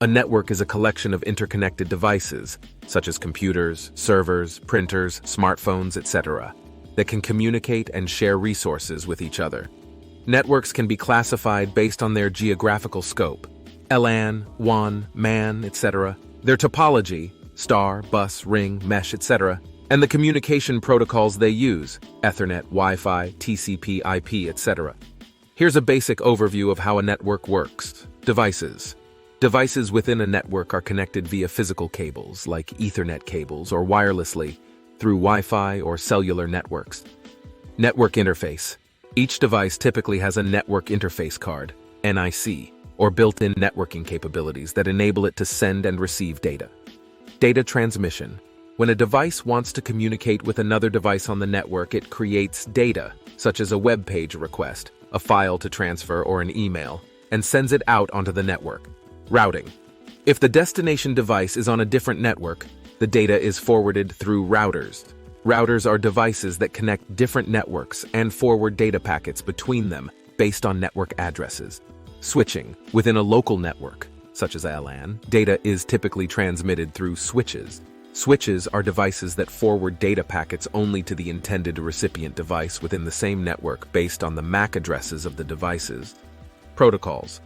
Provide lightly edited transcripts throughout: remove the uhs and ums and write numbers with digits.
A network is a collection of interconnected devices, such as computers, servers, printers, smartphones, etc., that can communicate and share resources with each other. Networks can be classified based on their geographical scope, LAN, WAN, MAN, etc., their topology, star, bus, ring, mesh, etc., and the communication protocols they use, Ethernet, Wi-Fi, TCP, IP, etc. Here's a basic overview of how a network works. Devices. Devices within a network are connected via physical cables, like Ethernet cables, or wirelessly, through Wi-Fi or cellular networks. Network interface. Each device typically has a network interface card, NIC, or built-in networking capabilities that enable it to send and receive data. Data transmission. When a device wants to communicate with another device on the network, it creates data, such as a web page request, a file to transfer, or an email, and sends it out onto the network. Routing. If the destination device is on a different network, the data is forwarded through routers. Routers are devices that connect different networks and forward data packets between them based on network addresses. Switching. Within a local network, such as a LAN, data is typically transmitted through switches. Switches are devices that forward data packets only to the intended recipient device within the same network based on the MAC addresses of the devices. Protocols.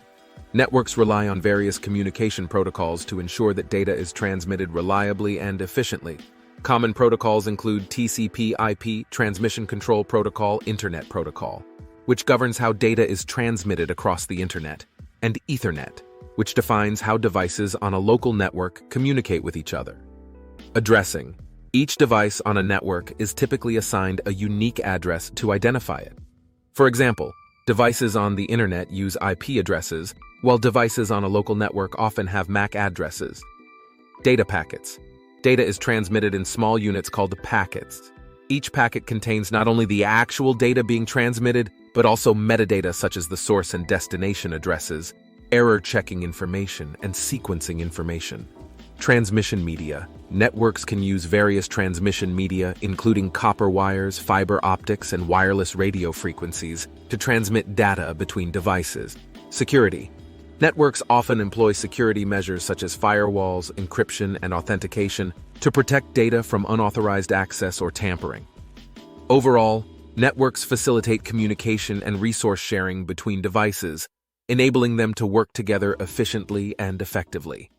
Networks rely on various communication protocols to ensure that data is transmitted reliably and efficiently. Common protocols include TCP/IP, Transmission Control Protocol, Internet Protocol, which governs how data is transmitted across the Internet, and Ethernet, which defines how devices on a local network communicate with each other. Addressing. Each device on a network is typically assigned a unique address to identify it. For example, devices on the Internet use IP addresses, while devices on a local network often have MAC addresses. Data packets. Data is transmitted in small units called packets. Each packet contains not only the actual data being transmitted, but also metadata such as the source and destination addresses, error-checking information, and sequencing information. Transmission media. Networks can use various transmission media, including copper wires, fiber optics, and wireless radio frequencies, to transmit data between devices. Security. Networks often employ security measures such as firewalls, encryption, and authentication to protect data from unauthorized access or tampering. Overall, networks facilitate communication and resource sharing between devices, enabling them to work together efficiently and effectively.